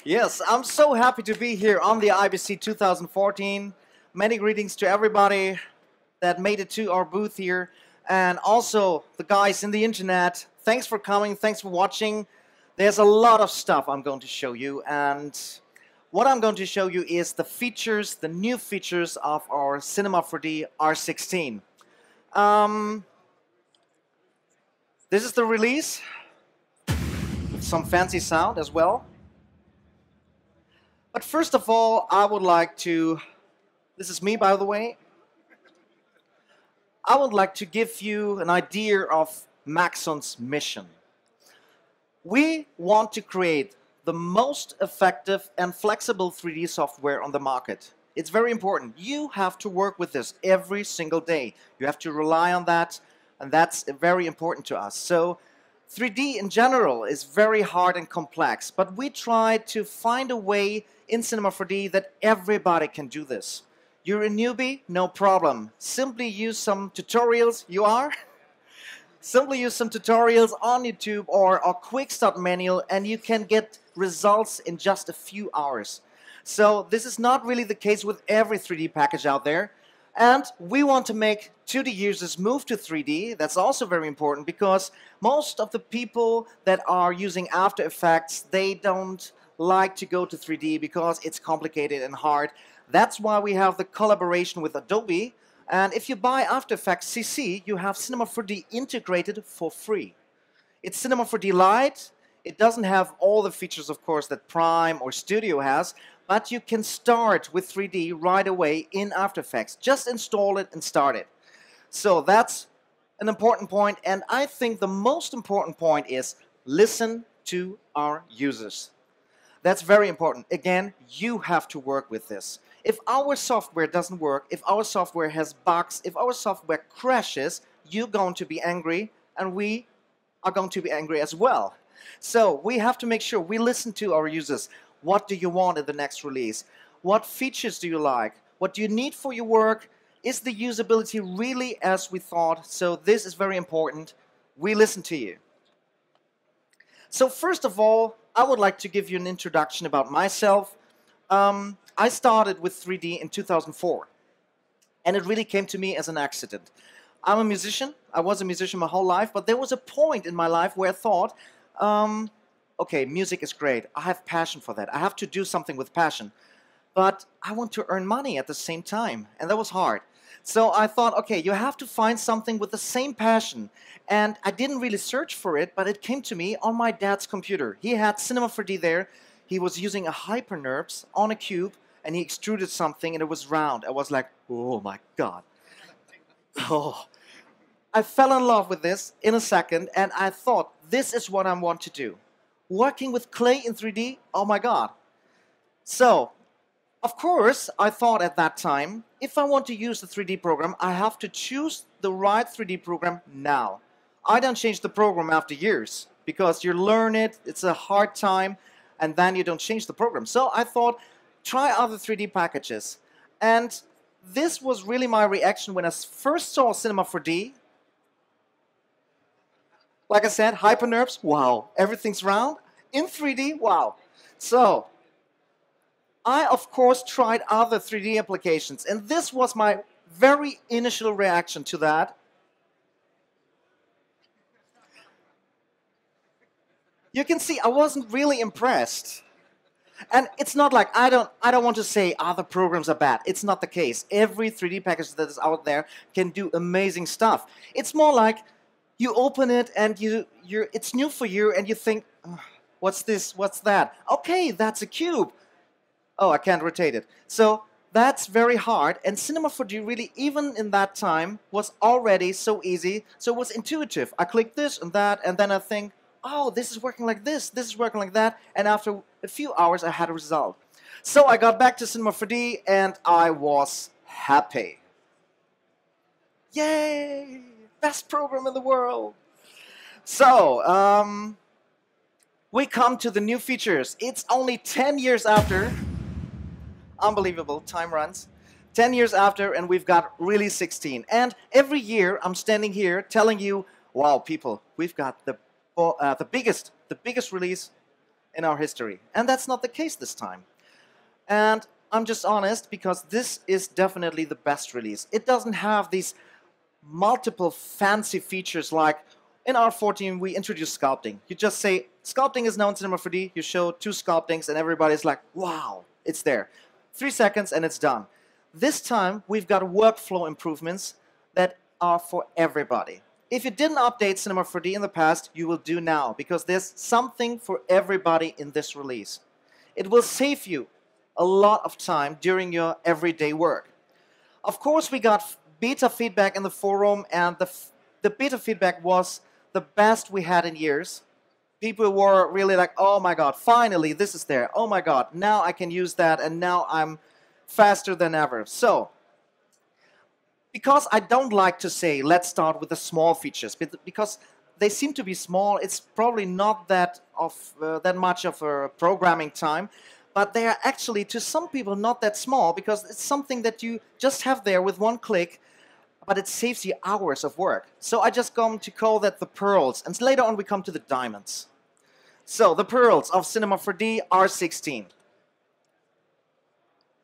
Yes, I'm so happy to be here on the IBC 2014. Many greetings to everybody that made it to our booth here, and also the guys in the internet. Thanks for coming, thanks for watching. There's a lot of stuff I'm going to show you, and what I'm going to show you is the features, the new features of our Cinema 4D R16. This is the release, with some fancy sound as well. But first of all, I would like to, this is me by the way, I would like to give you an idea of Maxon's mission. We want to create the most effective and flexible 3D software on the market. It's very important. You have to work with this every single day. You have to rely on that, and that's very important to us. So 3D in general is very hard and complex, but we try to find a way in Cinema 4D that everybody can do this. You're a newbie? No problem. Simply use some tutorials. You are? Simply use some tutorials on YouTube or a quick start manual and you can get results in just a few hours. So this is not really the case with every 3D package out there. And we want to make 2D users move to 3D. That's also very important because most of the people that are using After Effects, they don't like to go to 3D because it's complicated and hard. That's why we have the collaboration with Adobe. And if you buy After Effects CC, you have Cinema 4D integrated for free. It's Cinema 4D Lite. It doesn't have all the features, of course, that Prime or Studio has, but you can start with 3D right away in After Effects. Just install it and start it. So that's an important point, and I think the most important point is listen to our users. That's very important. Again, you have to work with this. If our software doesn't work, if our software has bugs, if our software crashes, you're going to be angry, and we are going to be angry as well. So we have to make sure we listen to our users. What do you want in the next release? What features do you like? What do you need for your work? Is the usability really as we thought? So this is very important. We listen to you. So first of all, I would like to give you an introduction about myself. I started with 3D in 2004, and it really came to me as an accident. I'm a musician. I was a musician my whole life, but there was a point in my life where I thought, okay, music is great. I have passion for that. I have to do something with passion. But I want to earn money at the same time, and that was hard. So I thought, okay, you have to find something with the same passion. And I didn't really search for it, but it came to me on my dad's computer. He had Cinema 4D there. He was using a HyperNURBS on a cube, and he extruded something, and it was round. I was like, oh my God. Oh. I fell in love with this in a second, and I thought, this is what I want to do. Working with clay in 3D, oh my God. So, of course, I thought at that time, if I want to use the 3D program, I have to choose the right 3D program now. I don't change the program after years, because you learn it, it's a hard time, and then you don't change the program. So I thought, try other 3D packages. And this was really my reaction when I first saw Cinema 4D. Like I said, HyperNURBS, wow, everything's round. In 3D, wow. So, I of course tried other 3D applications, and this was my very initial reaction to that. You can see I wasn't really impressed. And it's not like I don't want to say other programs are bad. It's not the case. Every 3D package that is out there can do amazing stuff. It's more like you open it and it's new for you and you think, oh, what's this? What's that? Okay, that's a cube. Oh, I can't rotate it. So that's very hard. And Cinema 4D really, even in that time, was already so easy. So it was intuitive. I click this and that, and then I think, oh, this is working like this is working like that. And after a few hours, I had a result. So I got back to Cinema 4D, and I was happy. Yay! Best program in the world. So, we come to the new features. It's only 10 years after. Unbelievable, time runs. 10 years after, and we've got Release 16. And every year, I'm standing here telling you, wow, people, we've got the biggest release in our history. And that's not the case this time. And I'm just honest, because this is definitely the best release. It doesn't have these multiple fancy features like in R14 we introduced sculpting. You just say, sculpting is now in Cinema 4D, you show 2 sculptings and everybody's like, wow, it's there. 3 seconds and it's done. This time we've got workflow improvements that are for everybody. If you didn't update Cinema 4D in the past, you will do now, because there's something for everybody in this release. It will save you a lot of time during your everyday work. Of course, we got beta feedback in the forum, and the beta feedback was the best we had in years. People were really like, oh my god, finally this is there. Oh my god, now I can use that, and now I'm faster than ever. So, because I don't like to say, let's start with the small features, because they seem to be small, it's probably not that much of a programming time, but they are actually, to some people, not that small, because it's something that you just have there with one click, but it saves you hours of work. So I just going to call that the pearls, and later on we come to the diamonds. So, the pearls of Cinema 4D R16.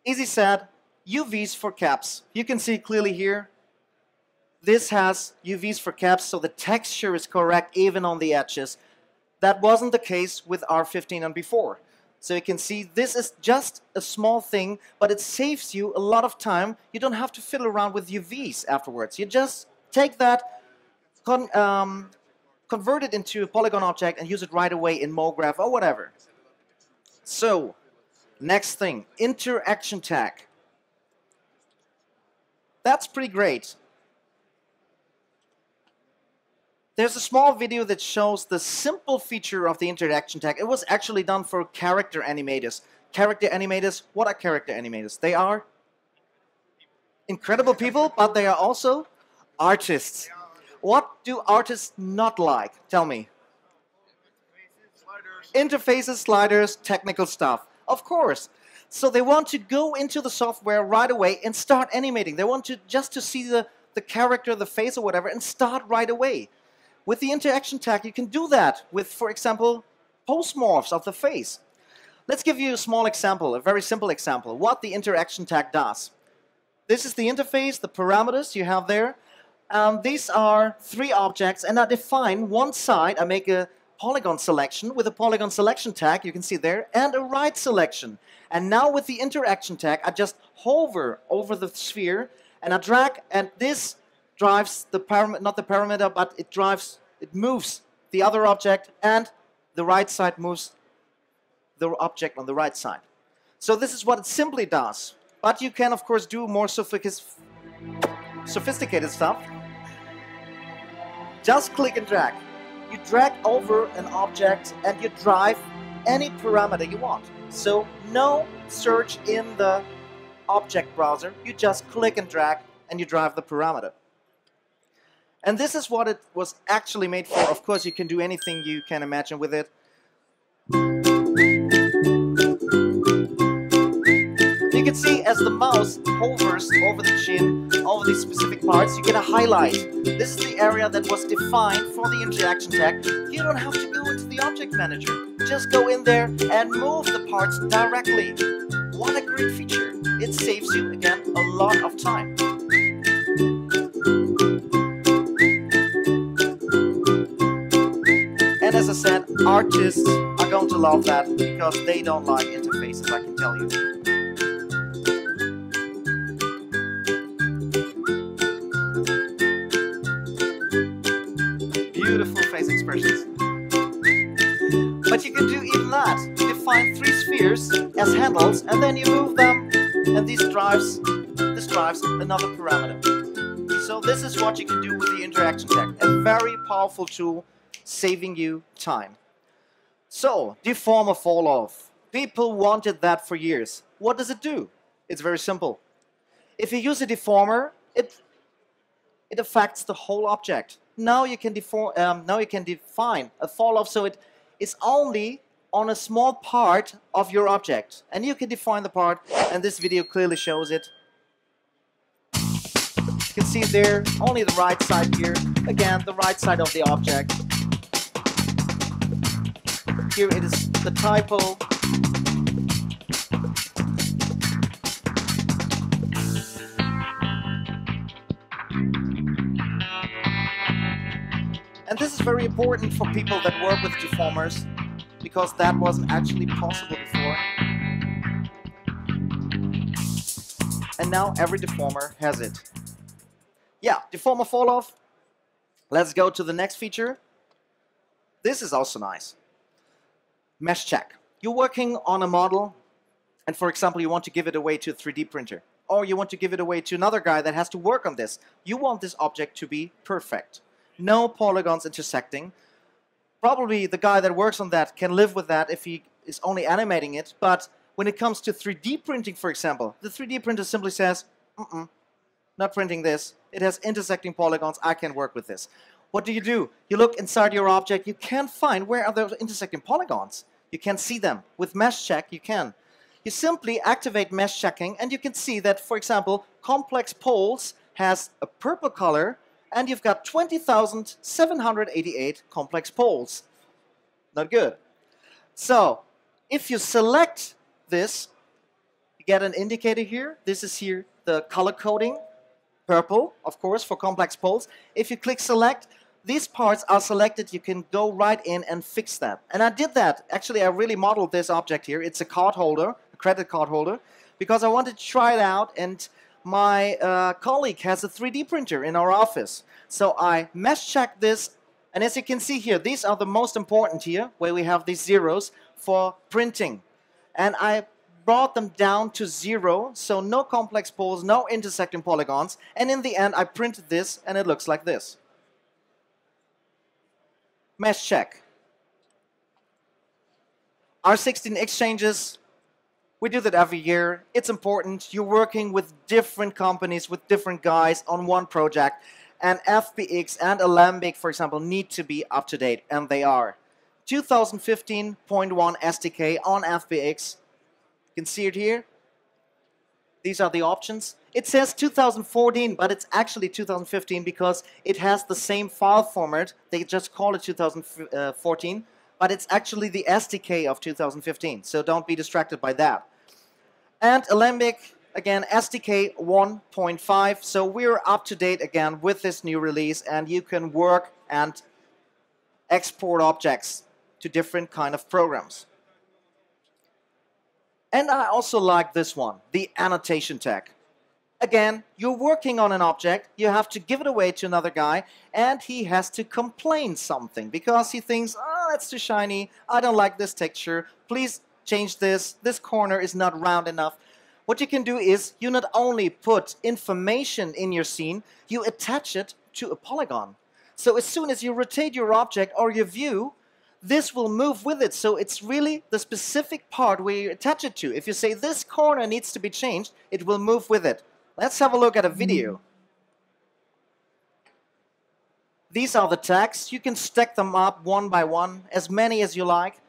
Easy said, UVs for caps. You can see clearly here, this has UVs for caps, so the texture is correct even on the edges. That wasn't the case with R15 and before. So you can see this is just a small thing, but it saves you a lot of time. You don't have to fiddle around with UVs afterwards. You just take that, convert it into a polygon object and use it right away in MoGraph or whatever. So, next thing, interaction tag. That's pretty great. There's a small video that shows the simple feature of the interaction tag. It was actually done for character animators. Character animators, what are character animators? They are incredible people, but they are also artists. What do artists not like? Tell me. Interfaces, sliders, technical stuff. Of course. So they want to go into the software right away and start animating. They want to just to see the character, the face or whatever, and start right away. With the interaction tag, you can do that with, for example, post morphs of the face. Let's give you a small example, a very simple example, what the interaction tag does. This is the interface, the parameters you have there. These are 3 objects, and I define one side. I make a polygon selection with a polygon selection tag, you can see there, and a right selection. And now with the interaction tag, I just hover over the sphere, and I drag, and this drives the parameter, not the parameter, but it moves the other object, and the right side moves the object on the right side. So this is what it simply does. But you can, of course, do more sophisticated stuff. Just click and drag. You drag over an object, and you drive any parameter you want. So no search in the object browser. You just click and drag, and you drive the parameter. And this is what it was actually made for. Of course, you can do anything you can imagine with it. You can see as the mouse hovers over the chin, over these specific parts, you get a highlight. This is the area that was defined for the interaction tag. You don't have to go into the object manager. Just go in there and move the parts directly. What a great feature. It saves you, again, a lot of time. And as I said, artists are going to love that because they don't like interfaces, I can tell you. Beautiful face expressions. But you can do even that. You define 3 spheres as handles, and then you move them, and this drives another parameter. So this is what you can do with the interaction tag. A very powerful tool, saving you time. So, deformer fall off. People wanted that for years. What does it do? It's very simple. If you use a deformer, it affects the whole object. Now you can define a fall off, so it is only on a small part of your object, and you can define the part, and this video clearly shows it. You can see there only the right side here. Again, the right side of the object. Here it is the typo. And this is very important for people that work with deformers, because that wasn't actually possible before. And now every deformer has it. Yeah, deformer fall off. Let's go to the next feature. This is also nice. Mesh check. You're working on a model, and for example, you want to give it away to a 3D printer, or you want to give it away to another guy that has to work on this. You want this object to be perfect. No polygons intersecting. Probably the guy that works on that can live with that if he is only animating it, but when it comes to 3D printing, for example, the 3D printer simply says, not printing this. It has intersecting polygons. I can work with this. What do? You look inside your object. You can't find where are those intersecting polygons. You can see them. With mesh check, you can. You simply activate mesh checking, and you can see that, for example, complex poles has a purple color, and you've got 20,788 complex poles. Not good. So, if you select this, you get an indicator here. This is here the color coding. Purple, of course, for complex poles. If you click select, these parts are selected. You can go right in and fix that. And I did that. Actually, I really modeled this object here. It's a card holder, a credit card holder, because I wanted to try it out, and my colleague has a 3D printer in our office. So I mesh checked this, and as you can see here, these are the most important here, where we have these zeros for printing. And I brought them down to 0, so no complex poles, no intersecting polygons, and in the end I printed this, and it looks like this. Mesh check. R16 exchanges, we do that every year. It's important. You're working with different companies, with different guys on one project, and FBX and Alembic, for example, need to be up to date, and they are. 2015.1 SDK on FBX. You can see it here. These are the options. It says 2014, but it's actually 2015 because it has the same file format. They just call it 2014, but it's actually the SDK of 2015, so don't be distracted by that. And Alembic, again, SDK 1.5, so we're up to date again with this new release, and you can work and export objects to different kind of programs. And I also like this one, the annotation tag. Again, you're working on an object, you have to give it away to another guy, and he has to complain something because he thinks, oh, that's too shiny, I don't like this texture, please change this corner is not round enough. What you can do is you not only put information in your scene, you attach it to a polygon. So as soon as you rotate your object or your view, this will move with it, so it's really the specific part where you attach it to. If you say this corner needs to be changed, it will move with it. Let's have a look at a video. These are the tags. You can stack them up one by one, as many as you like.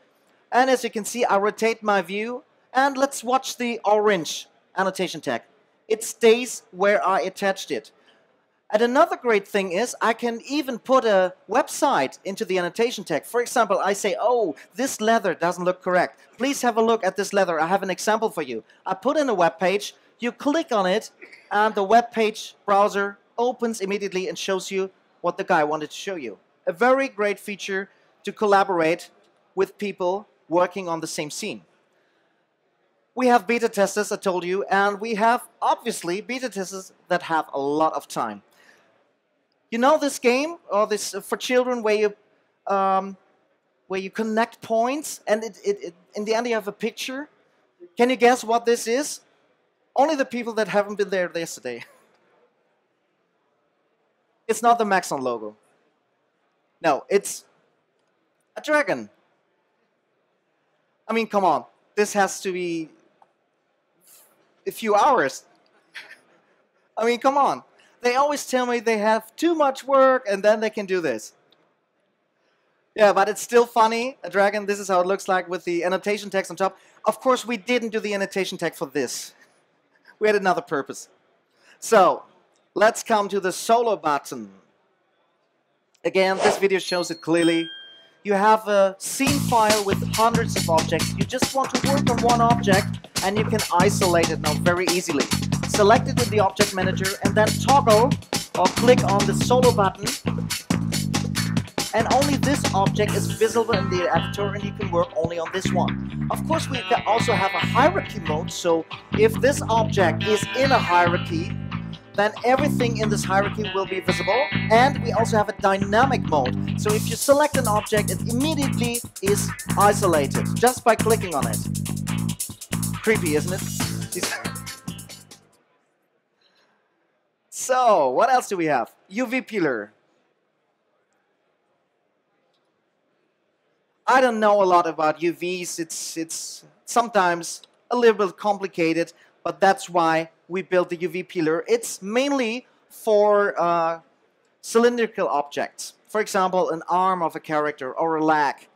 And as you can see, I rotate my view, and let's watch the orange annotation tag. It stays where I attached it. And another great thing is I can even put a website into the annotation tag. For example, I say, oh, this leather doesn't look correct. Please have a look at this leather. I have an example for you. I put in a web page, you click on it, and the web page browser opens immediately and shows you what the guy wanted to show you. A very great feature to collaborate with people working on the same scene. We have beta testers, I told you, and we have, obviously, beta testers that have a lot of time. You know this game, or this for children, where you connect points, and in the end you have a picture? Can you guess what this is? Only the people that haven't been there yesterday. It's not the Maxon logo. No, it's a dragon. I mean, come on. This has to be a few hours. I mean, come on. They always tell me they have too much work and then they can do this. Yeah, but it's still funny. A dragon, this is how it looks like with the annotation text on top. Of course, we didn't do the annotation tag for this. We had another purpose. So, let's come to the solo button. Again, this video shows it clearly. you have a scene file with hundreds of objects. You just want to work on one object, and you can isolate it now very easily. Select it in the object manager and then toggle or click on the solo button, and only this object is visible in the editor, and you can work only on this one. Of course, we can also have a hierarchy mode, so if this object is in a hierarchy, then everything in this hierarchy will be visible. And we also have a dynamic mode, so if you select an object, it immediately is isolated just by clicking on it. Creepy, isn't it? So, what else do we have? UV peeler. I don't know a lot about UVs. It's sometimes a little bit complicated, but that's why we built the UV peeler. It's mainly for cylindrical objects. For example, an arm of a character or a leg.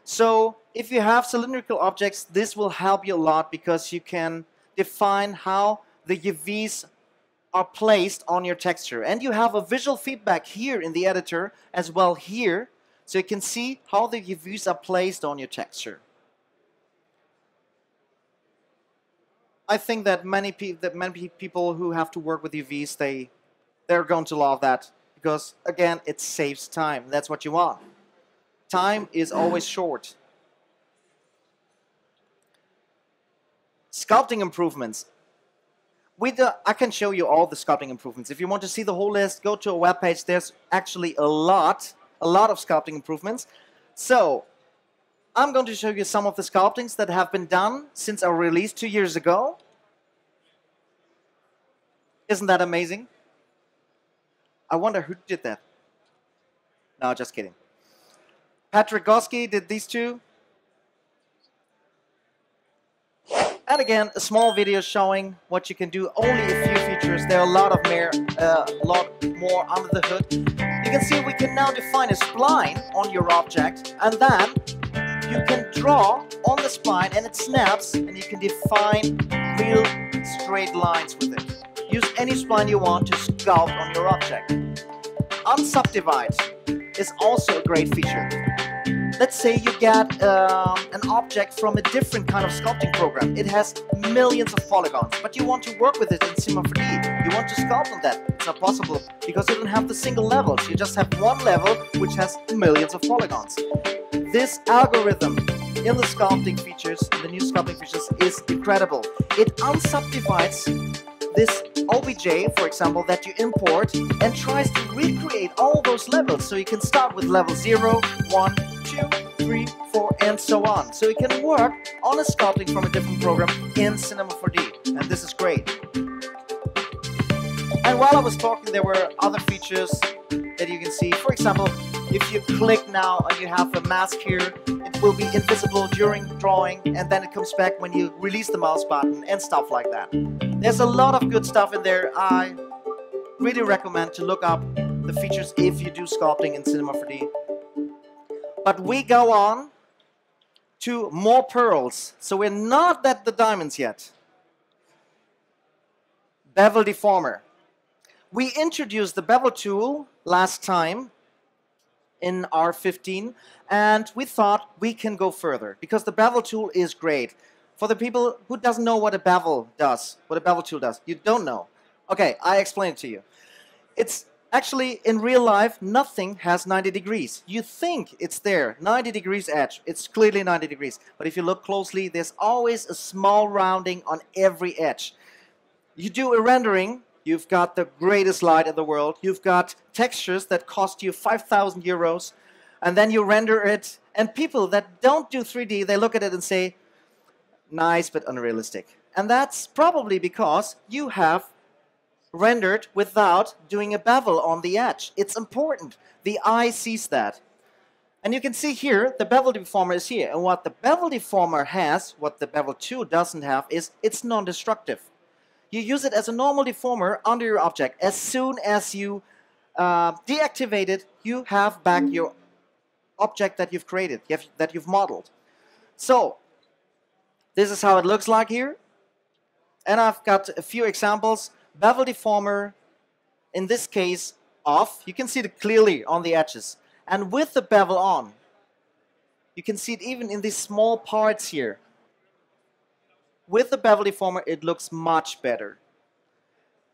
So if you have cylindrical objects, this will help you a lot because you can define how the UVs are placed on your texture. And you have a visual feedback here in the editor as well here, so you can see how the UVs are placed on your texture. I think that many people who have to work with UVs, they're going to love that because, again, it saves time. That's what you want. Time is always short. Sculpting improvements. I can show you all the sculpting improvements. If you want to see the whole list, go to a web page. There's actually a lot of sculpting improvements. So I'm going to show you some of the sculptings that have been done since our release 2 years ago. Isn't that amazing? I wonder who did that. No, just kidding. Patrick Goski did these two. And again, a small video showing what you can do. Only a few features. There are a lot more under the hood. You can see we can now define a spline on your object, and then you can draw on the spline and it snaps, and you can define real straight lines with it. Use any spline you want to sculpt on your object. Unsubdivide is also a great feature. Let's say you get an object from a different kind of sculpting program. It has millions of polygons, but you want to work with it in Cinema 4D. You want to sculpt on that. It's not possible because you don't have the single levels. You just have one level which has millions of polygons. This algorithm in the sculpting features, the new sculpting features, is incredible. It unsubdivides this OBJ, for example, that you import and tries to recreate all those levels. So you can start with level 0, 1, 2, 3, 4, and so on. So you can work on a sculpting from a different program in Cinema 4D. And this is great. And while I was talking, there were other features that you can see. For example, if you click now and you have a mask here, it will be invisible during drawing, and then it comes back when you release the mouse button and stuff like that. There's a lot of good stuff in there. I really recommend to look up the features if you do sculpting in Cinema 4D. But we go on to more pearls. So we're not at the diamonds yet. Bevel deformer. We introduced the Bevel tool last time in R15, and we thought we can go further because the Bevel tool is great. For the people who doesn't know what a bevel does, what a bevel tool does, you don't know. Okay, I explain it to you. It's actually, in real life, nothing has 90 degrees. You think it's there, 90 degrees edge. It's clearly 90 degrees. But if you look closely, there's always a small rounding on every edge. You do a rendering, you've got the greatest light in the world. You've got textures that cost you 5,000 euros. And then you render it. And people that don't do 3D, they look at it and say, nice but unrealistic. And that's probably because you have rendered without doing a bevel on the edge. It's important. The eye sees that. And you can see here, the bevel deformer is here. And what the bevel deformer has, what the Bevel 2 doesn't have, is it's non-destructive. You use it as a normal deformer under your object. As soon as you deactivate it, you have back your object that you've created, that you've modeled. So, this is how it looks like here. And I've got a few examples. Bevel deformer, in this case, off. You can see it clearly on the edges. And with the bevel on, You can see it even in these small parts here. With the bevel deformer, it looks much better.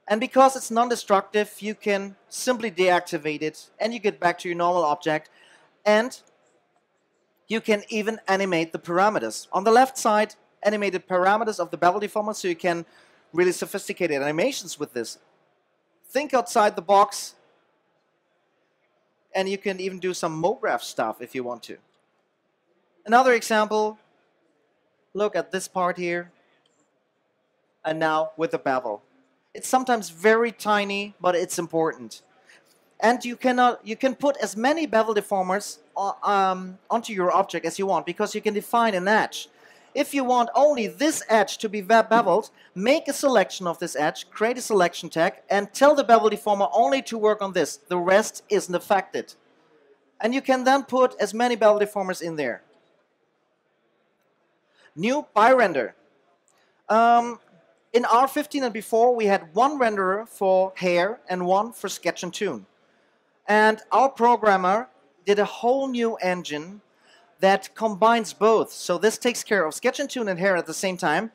And because it's non-destructive, you can simply deactivate it and you get back to your normal object, and you can even animate the parameters. On the left side, animated parameters of the bevel deformer, so you can really sophisticated animations with this. Think outside the box, and you can even do some MoGraph stuff if you want to. Another example, look at this part here, and now with the bevel. It's sometimes very tiny, but it's important. And you can put as many bevel deformers onto your object as you want, because you can define an edge. If you want only this edge to be beveled, make a selection of this edge, create a selection tag, and tell the bevel deformer only to work on this. The rest isn't affected. And you can then put as many bevel deformers in there. New by-render. In R15 and before, we had one renderer for hair and one for sketch and tune. And our programmer did a whole new engine that combines both. So this takes care of sketch and tune and hair at the same time,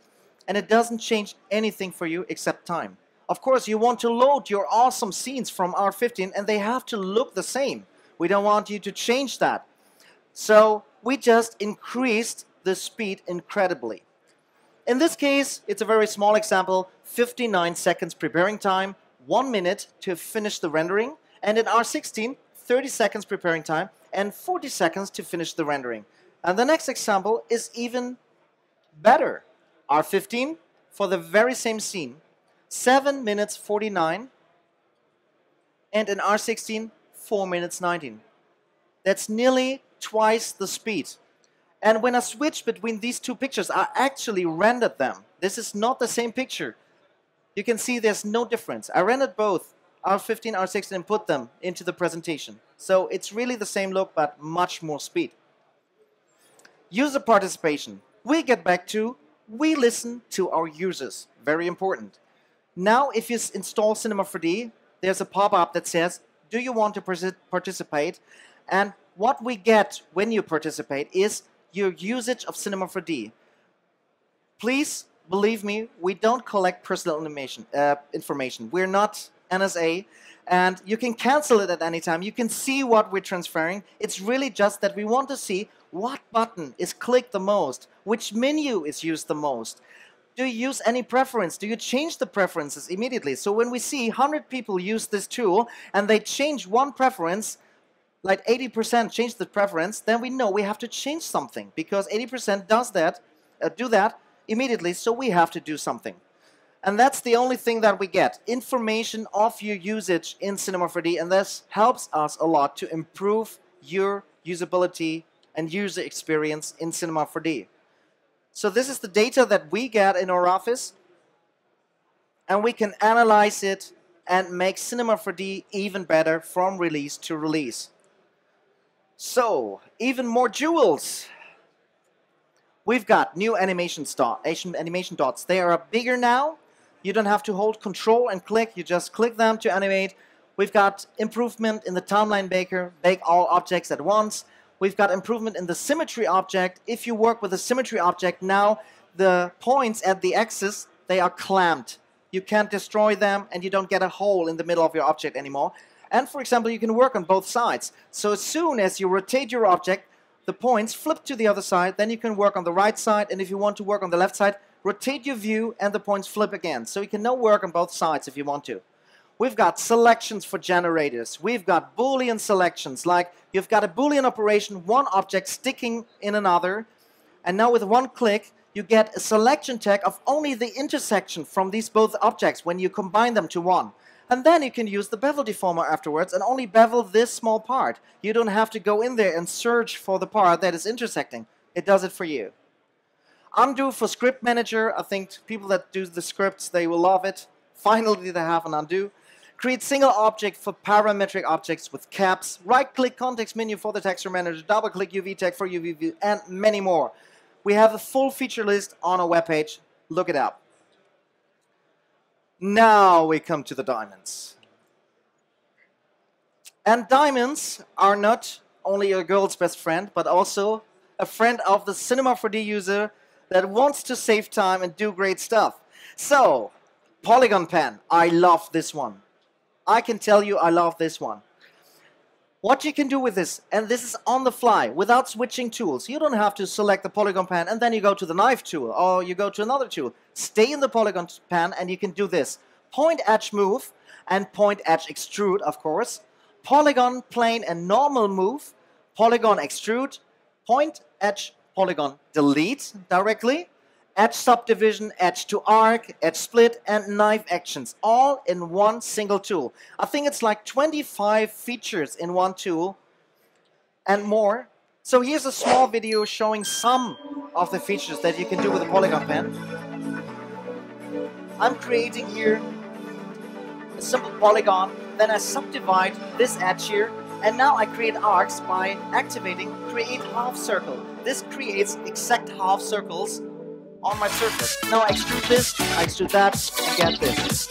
and it doesn't change anything for you except time. Of course, you want to load your awesome scenes from R15, and they have to look the same. We don't want you to change that. So we just increased the speed incredibly. In this case, it's a very small example, 59 seconds preparing time, 1 minute to finish the rendering, and in R16, 30 seconds preparing time, and 40 seconds to finish the rendering. And the next example is even better. R15, for the very same scene, 7 minutes 49, and in R16, 4 minutes 19. That's nearly twice the speed. And when I switch between these two pictures, I actually rendered them. This is not the same picture. You can see there's no difference. I rendered both R15, R16, and put them into the presentation. So it's really the same look, but much more speed. User participation. We get back to, we listen to our users. Very important. Now, if you install Cinema 4D, there's a pop-up that says, do you want to participate? And what we get when you participate is your usage of Cinema 4D. Please believe me, we don't collect personal information. We're not NSA, and you can cancel it at any time. You can see what we're transferring. It's really just that we want to see what button is clicked the most, which menu is used the most. Do you use any preference? Do you change the preferences immediately? So when we see 100 people use this tool and they change one preference, like 80% change the preference, then we know we have to change something, because 80% do that immediately, so we have to do something. And that's the only thing that we get, information of your usage in Cinema 4D, and this helps us a lot to improve your usability and user experience in Cinema 4D. So this is the data that we get in our office, and we can analyze it and make Cinema 4D even better from release to release. So, even more jewels. We've got new animation dots. They are bigger now. You don't have to hold control and click. You just click them to animate. We've got improvement in the timeline baker, bake all objects at once. We've got improvement in the symmetry object. If you work with a symmetry object, now the points at the axis, they are clamped. You can't destroy them, and you don't get a hole in the middle of your object anymore. And for example, you can work on both sides. So as soon as you rotate your object, the points flip to the other side, then you can work on the right side, and if you want to work on the left side, rotate your view and the points flip again. So you can now work on both sides if you want to. We've got selections for generators. We've got Boolean selections, like you've got a Boolean operation, one object sticking in another, and now with one click, you get a selection tag of only the intersection from these both objects when you combine them to one. And then you can use the bevel deformer afterwards and only bevel this small part. You don't have to go in there and search for the part that is intersecting. It does it for you. Undo for script manager. I think people that do the scripts, they will love it. Finally, they have an undo. Create single object for parametric objects with caps. Right-click context menu for the texture manager. Double-click UV tag for UV view, and many more. We have a full feature list on our webpage. Look it up. Now we come to the diamonds. And diamonds are not only a girl's best friend, but also a friend of the Cinema 4D user that wants to save time and do great stuff. So, Polygon pen, I love this one. I can tell you I love this one. What you can do with this, and this is on the fly, without switching tools. You don't have to select the Polygon pen and then you go to the knife tool or you go to another tool. Stay in the Polygon pen and you can do this. Point edge move and point edge extrude, of course. Polygon plane and normal move. Polygon extrude. Point edge polygon delete directly. Edge subdivision, edge to arc, edge split, and knife actions, all in one single tool. I think it's like 25 features in one tool and more. So here's a small video showing some of the features that you can do with a Polygon pen. I'm creating here a simple polygon, then I subdivide this edge here, and now I create arcs by activating create half circle. This creates exact half circles on my surface. Now I extrude this, I extrude that, and get this.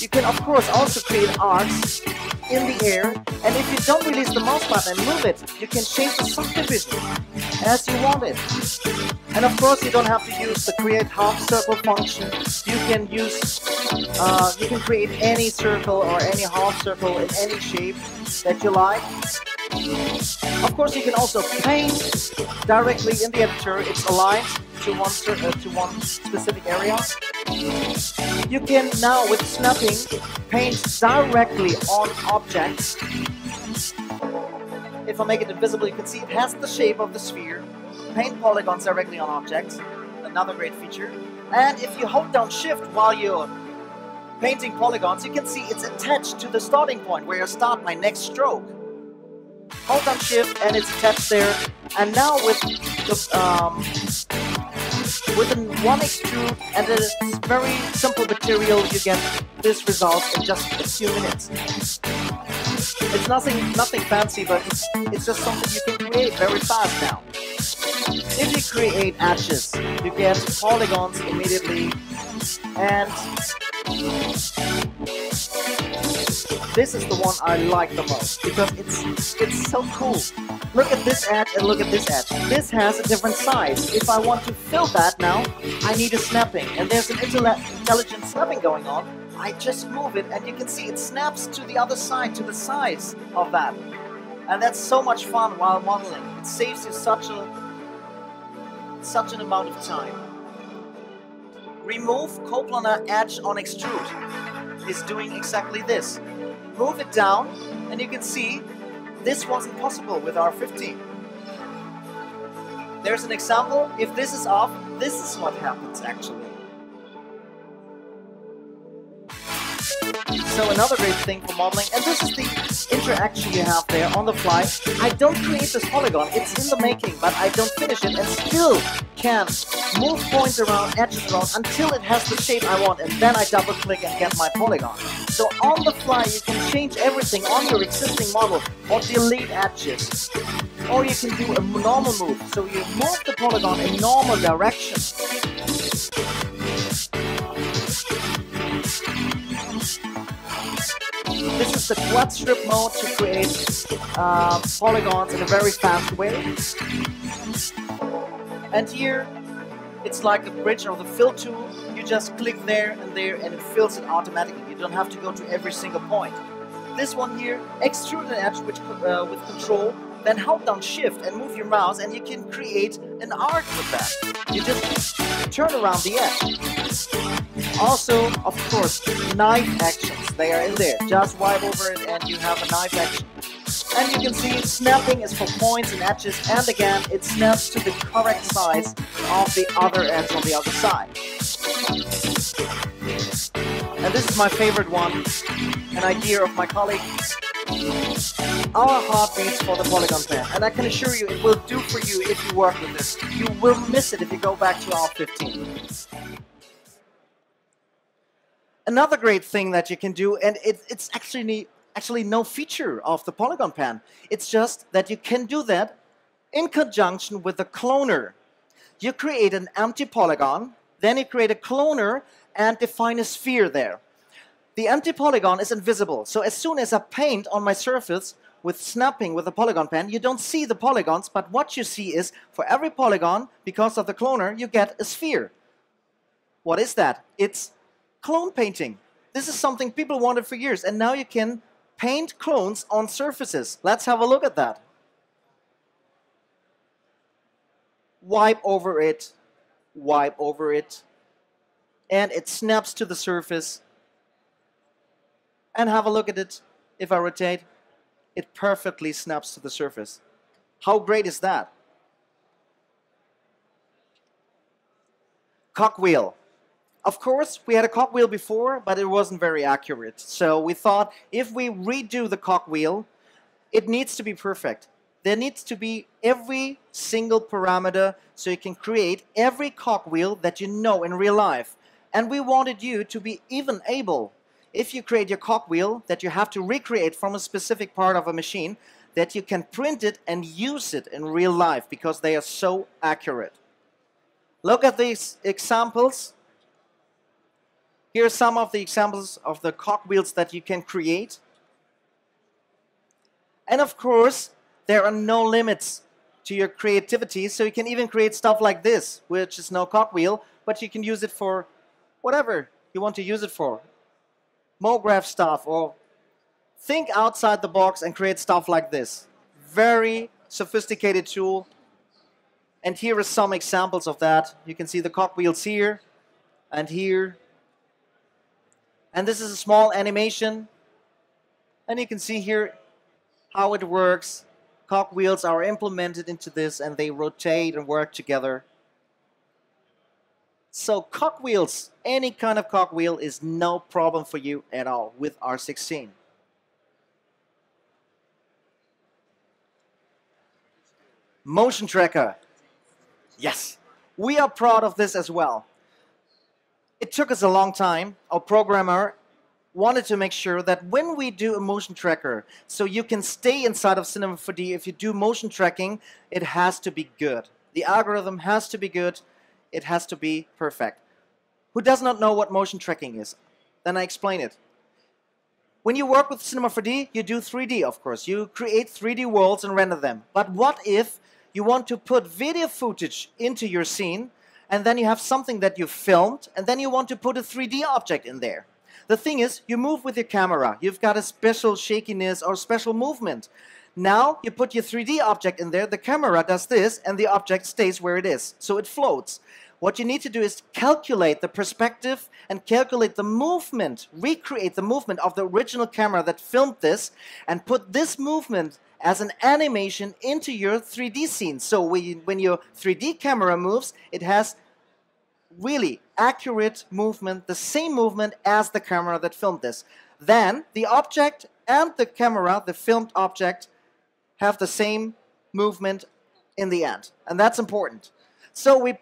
You can of course also create arcs in the air, and if you don't release the mouse button and move it, you can change the subdivision as you want it. And of course you don't have to use the create half circle function. You can use, you can create any circle or any half circle in any shape that you like. Of course you can also paint directly in the editor. It's aligned to one specific area. You can now, with snapping, paint directly on objects. If I make it invisible, you can see it has the shape of the sphere. Paint polygons directly on objects, another great feature. And if you hold down shift while you're painting polygons, you can see it's attached to the starting point where I start my next stroke. Hold down shift and it's attached there. And now with one extrude and a very simple material, you get this result in just a few minutes. It's nothing fancy, but it's just something you can create very fast now. If you create edges, you get polygons immediately, and this is the one I like the most because it's so cool. Look at this edge and look at this edge. This has a different size. If I want to fill that now, I need a snapping, and there's an intelligent snapping going on. I just move it and you can see it snaps to the other side, to the size of that. And that's so much fun while modeling. It saves you such an amount of time. Remove coplanar edge on extrude is doing exactly this. Move it down and you can see this wasn't possible with R15. There's an example. If this is off, this is what happens actually. So another great thing for modeling, and this is the interaction you have there on the fly. I don't create this polygon, it's in the making, but I don't finish it and still can move points around, edges around until it has the shape I want, and then I double click and get my polygon. So on the fly you can change everything on your existing model or delete edges. Or you can do a normal move, so you move the polygon in normal direction. This is the quad strip mode to create polygons in a very fast way. And here, it's like a bridge or the fill tool. You just click there and it fills it automatically. You don't have to go to every single point. This one here, extrude an edge with control, then hold down shift and move your mouse and you can create an arc with that. You just turn around the edge. Also, of course, knife actions, they are in there. Just wipe over it and you have a knife action. And you can see snapping is for points and edges, and again, it snaps to the correct size of the other edge on the other side. And this is my favorite one, an idea of my colleague. Our heart beats for the Polygon pen, and I can assure you it will do for you if you work with this. You will miss it if you go back to R15. Another great thing that you can do, and it's actually no feature of the Polygon pen. It's just that you can do that in conjunction with a cloner. You create an empty polygon, then you create a cloner and define a sphere there. The empty polygon is invisible, so as soon as I paint on my surface, with snapping with a polygon pen, you don't see the polygons, but what you see is for every polygon, because of the cloner, you get a sphere. What is that? It's clone painting. This is something people wanted for years, and now you can paint clones on surfaces. Let's have a look at that. Wipe over it, and it snaps to the surface. And have a look at it. If I rotate, it perfectly snaps to the surface. How great is that? Cogwheel. Of course, we had a cogwheel before, but it wasn't very accurate. So we thought if we redo the cogwheel, it needs to be perfect. There needs to be every single parameter so you can create every cogwheel that you know in real life. And we wanted you to be even able, if you create your cogwheel that you have to recreate from a specific part of a machine, that you can print it and use it in real life because they are so accurate. Look at these examples. Here are some of the examples of the cogwheels that you can create. And of course, there are no limits to your creativity, so you can even create stuff like this, which is no cogwheel, but you can use it for whatever you want to use it for. MoGraph stuff, or think outside the box and create stuff like this. Very sophisticated tool. And here are some examples of that. You can see the cogwheels here and here. And this is a small animation. And you can see here how it works. Cogwheels are implemented into this and they rotate and work together. So cogwheels, any kind of cogwheel is no problem for you at all with R16. Motion tracker. Yes, we are proud of this as well. It took us a long time. Our programmer wanted to make sure that when we do a motion tracker, so you can stay inside of Cinema 4D, if you do motion tracking, it has to be good. The algorithm has to be good. It has to be perfect. Who does not know what motion tracking is? Then I explain it. When you work with Cinema 4D, you do 3D, of course. You create 3D worlds and render them. But what if you want to put video footage into your scene, and then you have something that you filmed, and then you want to put a 3D object in there? The thing is, you move with your camera. You've got a special shakiness or special movement. Now you put your 3D object in there, the camera does this, and the object stays where it is. So it floats. What you need to do is calculate the perspective and calculate the movement, recreate the movement of the original camera that filmed this, and put this movement as an animation into your 3D scene. So when your 3D camera moves, it has really accurate movement, the same movement as the camera that filmed this. Then the object and the camera, the filmed object, have the same movement in the end. And that's important. So we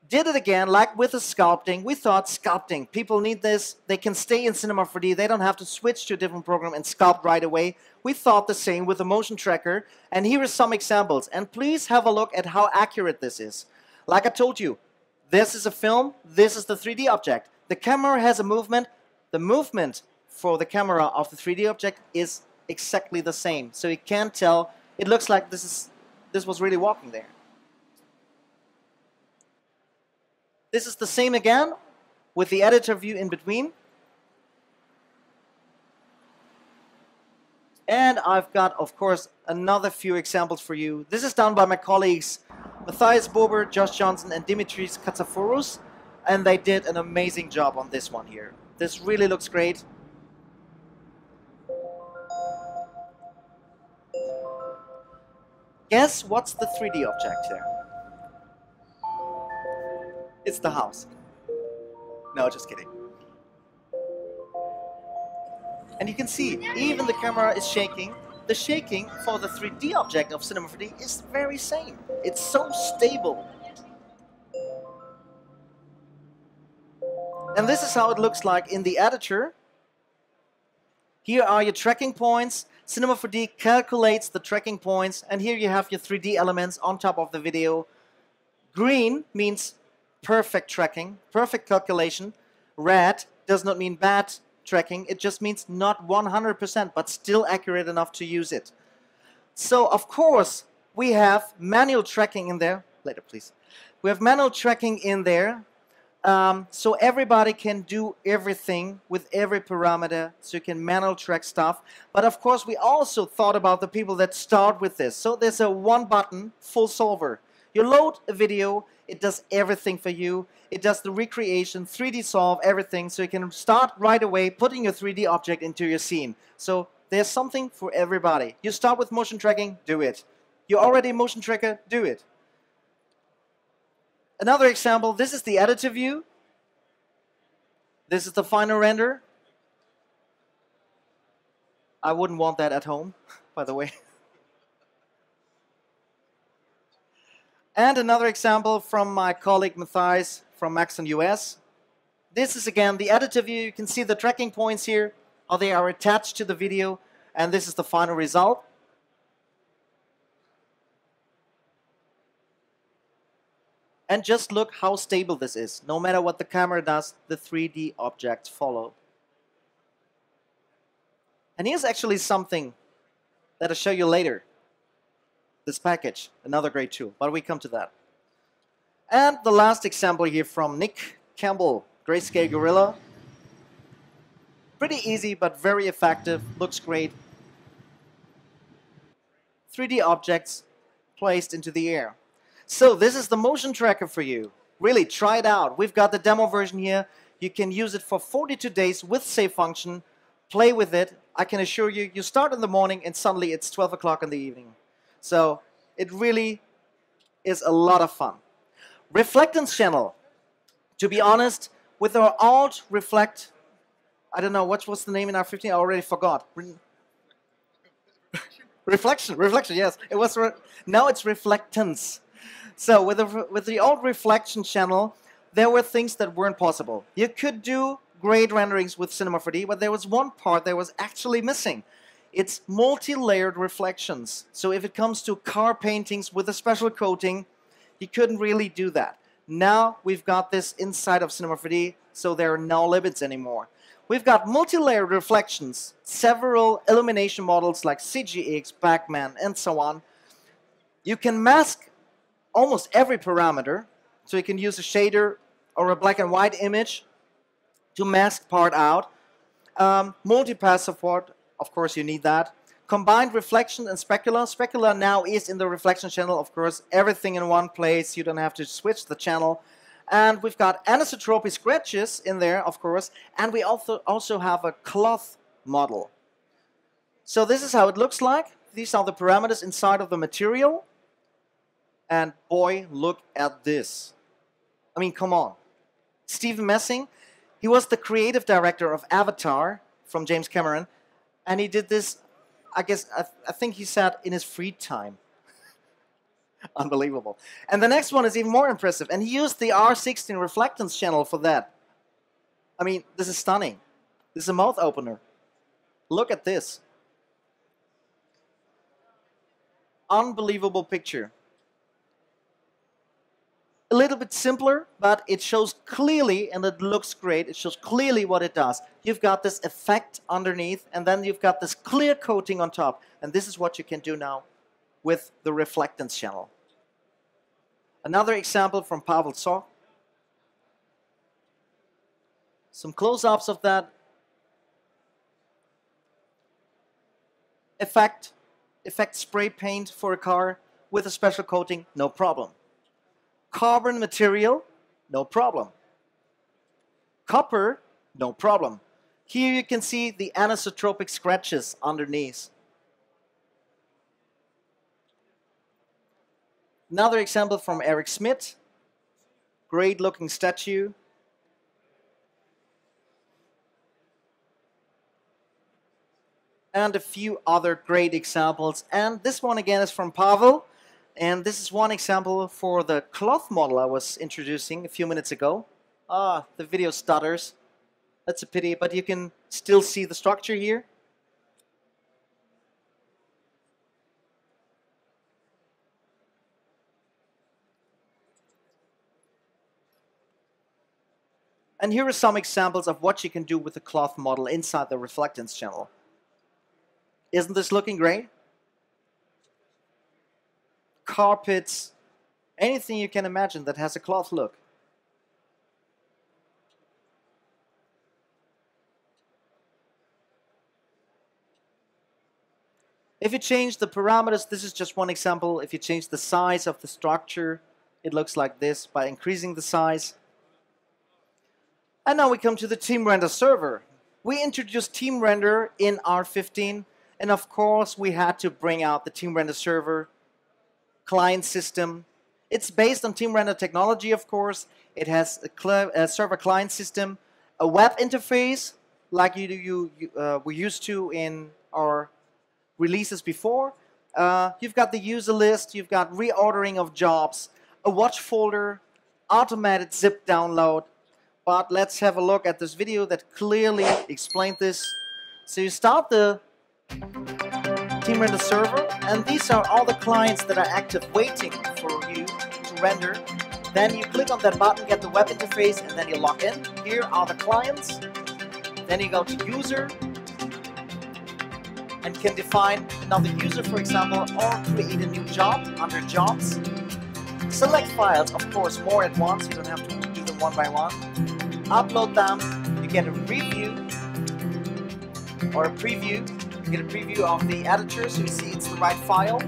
did it again, like with the sculpting. We thought sculpting, people need this. They can stay in Cinema 4D. They don't have to switch to a different program and sculpt right away. We thought the same with the motion tracker. And here are some examples. And please have a look at how accurate this is. Like I told you, this is a film. This is the 3D object. The camera has a movement. The movement for the camera of the 3D object is exactly the same. So you can't tell. It looks like this was really walking there. This is the same again with the editor view in between. And I've got, of course, another few examples for you. This is done by my colleagues Matthias Bober, Josh Johnson, and Dimitris Katsafourou. And they did an amazing job on this one here. This really looks great. Guess what's the 3D object here? It's the house. No, just kidding. And you can see, even the camera is shaking. The shaking for the 3D object of Cinema 4D is the very same. It's so stable. And this is how it looks like in the editor. Here are your tracking points. Cinema 4D calculates the tracking points. And here you have your 3D elements on top of the video. Green means perfect tracking, perfect calculation. Red does not mean bad tracking. It just means not 100%, but still accurate enough to use it. So, of course, we have manual tracking in there. Later, please. We have manual tracking in there. So everybody can do everything with every parameter, so you can manual track stuff. But of course, we also thought about the people that start with this. So there's a one button full solver. You load a video, it does everything for you. It does the recreation, 3D solve, everything. So you can start right away putting your 3D object into your scene. So there's something for everybody. You start with motion tracking, do it. You're already a motion tracker, do it. Another example, this is the editor view. This is the final render. I wouldn't want that at home, by the way. And another example from my colleague Matthias from Maxon US. This is again the editor view. You can see the tracking points here, how they are attached to the video. And this is the final result. And just look how stable this is. No matter what the camera does, the 3D objects follow. And here's actually something that I'll show you later. This package, another great tool, but we come to that. And the last example here from Nick Campbell, Grayscale Gorilla. Pretty easy, but very effective, looks great. 3D objects placed into the air. So this is the motion tracker for you. Really, try it out. We've got the demo version here. You can use it for 42 days with save function. Play with it. I can assure you, you start in the morning and suddenly it's 12 o'clock in the evening. So it really is a lot of fun. Reflectance channel. To be honest, with our alt reflect, I don't know, what was the name in our 15? I already forgot. Reflection, yes. It was now it's reflectance. So with the old reflection channel, there were things that weren't possible. You could do great renderings with Cinema 4D, but there was one part that was actually missing. It's multi-layered reflections. So if it comes to car paintings with a special coating, you couldn't really do that. Now we've got this inside of Cinema 4D, so there are no limits anymore. We've got multi-layered reflections, several illumination models like CGX, Batman, and so on. You can mask almost every parameter, so you can use a shader or a black and white image to mask part out. Multipass support, of course you need that. Combined reflection and specular. Specular now is in the reflection channel, of course, everything in one place. You don't have to switch the channel. And we've got anisotropy scratches in there, of course, and we also have a cloth model. So this is how it looks like. These are the parameters inside of the material. And boy, look at this. I mean, come on. Stephen Messing, he was the creative director of Avatar from James Cameron, and he did this, I think he said, in his free time. Unbelievable. And the next one is even more impressive, and he used the R16 reflectance channel for that. I mean, this is stunning. This is a mouth opener. Look at this. Unbelievable picture. A little bit simpler, but it shows clearly, and it looks great. It shows clearly what it does. You've got this effect underneath, and then you've got this clear coating on top. And this is what you can do now with the reflectance channel. Another example from Pavel Sok. Some close-ups of that. Effect spray paint for a car with a special coating, no problem. Carbon material, no problem. Copper, no problem. Here you can see the anisotropic scratches underneath. Another example from Eric Smith. Great looking statue. And a few other great examples. And this one again is from Pavel. And this is one example for the cloth model I was introducing a few minutes ago. Ah, the video stutters. That's a pity, but you can still see the structure here. And here are some examples of what you can do with the cloth model inside the Reflectance channel. Isn't this looking great? Carpets, anything you can imagine that has a cloth look. If you change the parameters, this is just one example. If you change the size of the structure, it looks like this by increasing the size. And now we come to the Team Render server. We introduced Team Render in R15, and of course we had to bring out the Team Render server client system. It's based on Team Render technology, of course. It has a server client system, a web interface like we're used to in our releases before. You've got the user list, you've got reordering of jobs, a watch folder, automated zip download. But let's have a look at this video that clearly explained this. So you start the Team Render server, and these are all the clients that are active waiting for you to render. Then you click on that button, get the web interface, and then you log in. Here are the clients. Then you go to user and can define another user, for example, or create a new job under jobs. Select files, of course, more at once. You don't have to do them one by one. Upload them. You get a review or a preview. You get a preview of the editor, so you see it's the right file.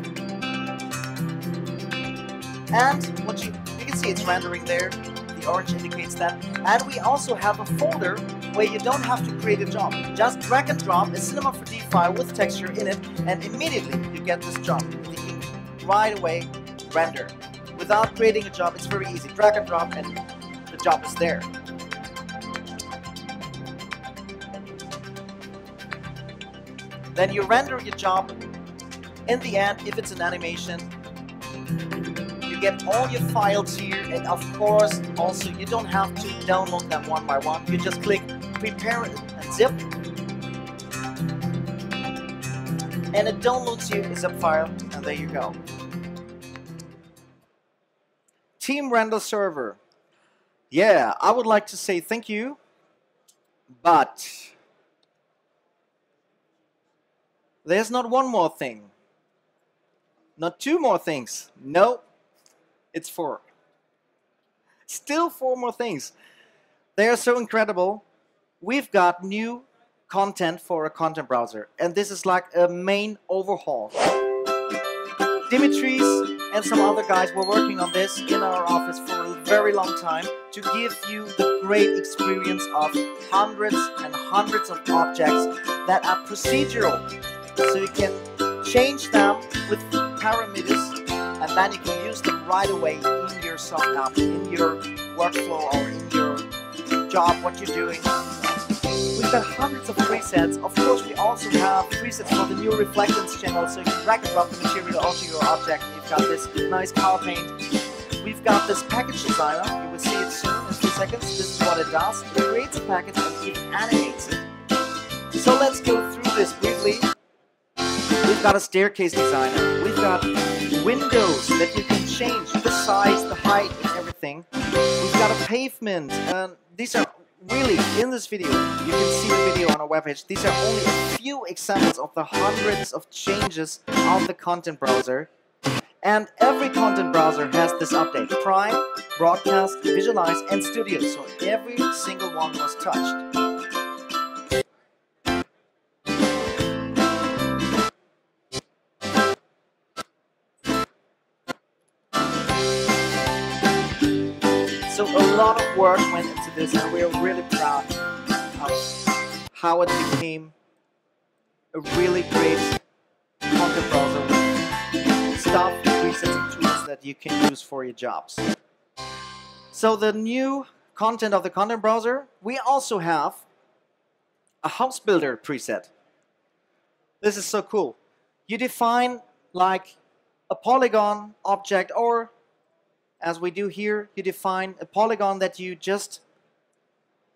And what you can see it's rendering there. The orange indicates that. And we also have a folder where you don't have to create a job. Just drag and drop a Cinema 4D file with texture in it, and immediately you get this job. You can right away render. Without creating a job, it's very easy. Drag and drop, and the job is there. Then you render your job. In the end, if it's an animation, you get all your files here, and of course, also you don't have to download them one by one. You just click prepare and zip, and it downloads you a zip file, and there you go. Team Render server. Yeah, I would like to say thank you, but there's not one more thing. Not two more things. No, it's four. Still four more things. They are so incredible. We've got new content for a content browser, and this is like a main overhaul. Dimitris and some other guys were working on this in our office for a very long time to give you the great experience of hundreds and hundreds of objects that are procedural. So you can change them with parameters, and then you can use them right away in your soft app, in your workflow, or in your job, what you're doing. We've got hundreds of presets. Of course, we also have presets for the new Reflectance channel, so you can drag and drop the material onto your object. You've got this nice color paint. We've got this package designer. You will see it soon in a few seconds. This is what it does. It creates a package and it animates it. So let's go through this briefly. We've got a staircase designer. We've got windows that you can change the size, the height, and everything. We've got a pavement. These are really, in this video, you can see the video on our webpage. These are only a few examples of the hundreds of changes on the content browser. And every content browser has this update: Prime, Broadcast, Visualize, and Studio. So every single one was touched. So a lot of work went into this, and we're really proud of how it became a really great content browser with stuff, presets, and tools that you can use for your jobs. So the new content of the content browser, we also have a house builder preset. This is so cool. You define like a polygon object, or as we do here, you define a polygon that you just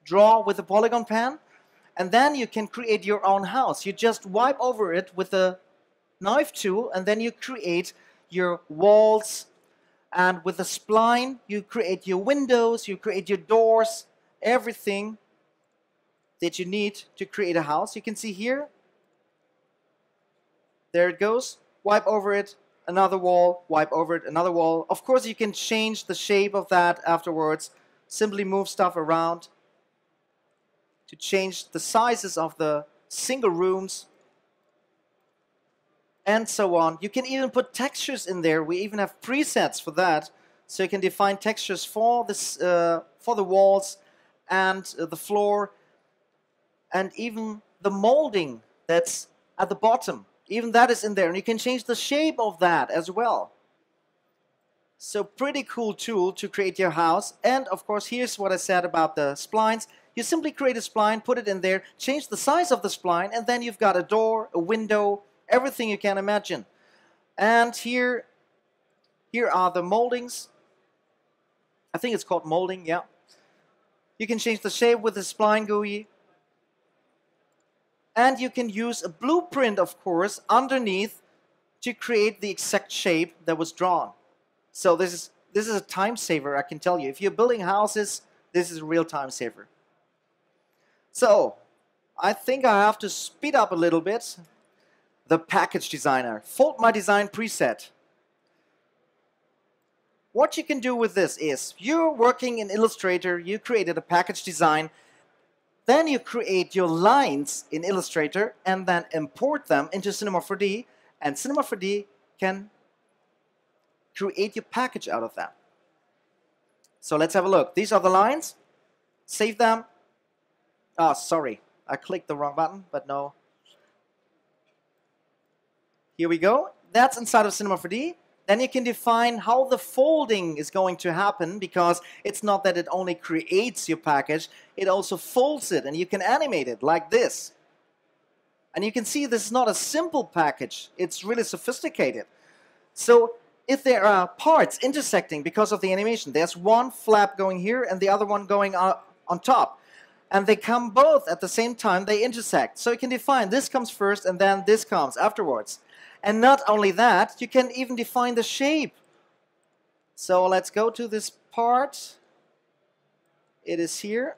draw with a polygon pen, and then you can create your own house. You just wipe over it with a knife tool, and then you create your walls, and with a spline you create your windows, you create your doors, everything that you need to create a house. You can see here, there it goes, wipe over it, another wall, wipe over it, another wall. Of course, you can change the shape of that afterwards, simply move stuff around to change the sizes of the single rooms, and so on. You can even put textures in there. We even have presets for that, so you can define textures for this, for the walls and the floor, and even the molding that's at the bottom. Even that is in there, and you can change the shape of that as well. So pretty cool tool to create your house. And of course, here's what I said about the splines. You simply create a spline, put it in there, change the size of the spline, and then you've got a door, a window, everything you can imagine. And here are the moldings. I think it's called molding, yeah. You can change the shape with the spline GUI. And you can use a blueprint, of course, underneath to create the exact shape that was drawn. So this is a time saver, I can tell you. If you're building houses, this is a real time saver. So I think I have to speed up a little bit. The package designer, fold my design preset. What you can do with this is, you're working in Illustrator, you created a package design, then you create your lines in Illustrator and then import them into Cinema 4D, and Cinema 4D can create your package out of that. So let's have a look. These are the lines. Save them. Oh, sorry. I clicked the wrong button, but no. Here we go. That's inside of Cinema 4D. Then you can define how the folding is going to happen, because it's not that it only creates your package, it also folds it, and you can animate it like this. And you can see this is not a simple package. It's really sophisticated. So if there are parts intersecting because of the animation, there's one flap going here and the other one going on top, and they come both at the same time, they intersect. So you can define this comes first and then this comes afterwards. And not only that, you can even define the shape. So let's go to this part. It is here.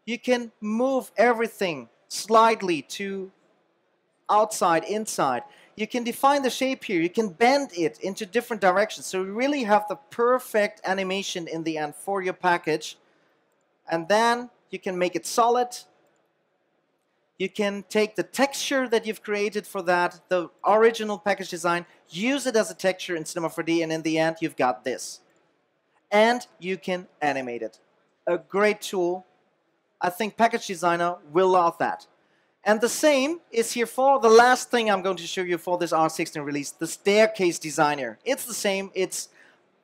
You can move everything slightly to outside, inside. You can define the shape here. You can bend it into different directions. So you really have the perfect animation in the end for your package. And then you can make it solid. You can take the texture that you've created for that, the original package design, use it as a texture in Cinema 4D, and in the end you've got this. And you can animate it. A great tool. I think Package Designer will love that. And the same is here for the last thing I'm going to show you for this R16 release, the Staircase Designer. It's the same, it's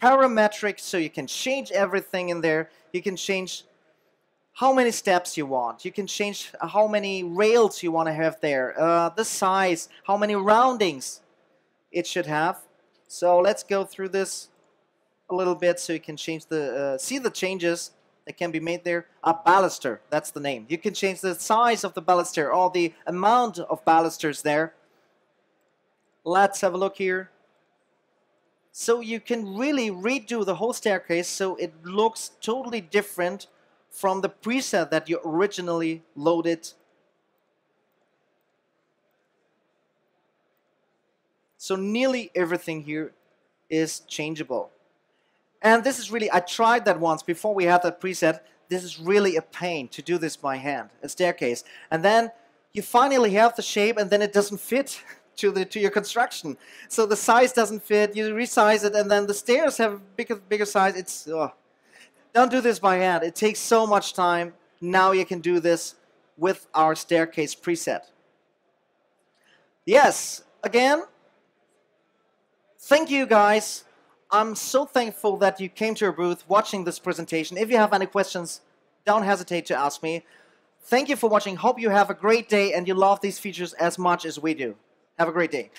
parametric, so you can change everything in there. You can change how many steps you want. You can change how many rails you want to have there, the size, how many roundings it should have. So let's go through this a little bit so you can change the, see the changes that can be made there. A baluster, that's the name. You can change the size of the baluster or the amount of balusters there. Let's have a look here. So you can really redo the whole staircase so it looks totally different from the preset that you originally loaded. So nearly everything here is changeable. And this is really, I tried that once before we had that preset. This is really a pain to do this by hand, a staircase. And then you finally have the shape and then it doesn't fit to your construction. So the size doesn't fit, you resize it, and then the stairs have bigger size. It's, don't do this by hand. It takes so much time. Now you can do this with our staircase preset. Yes, again, thank you guys. I'm so thankful that you came to our booth watching this presentation. If you have any questions, don't hesitate to ask me. Thank you for watching. Hope you have a great day and you love these features as much as we do. Have a great day.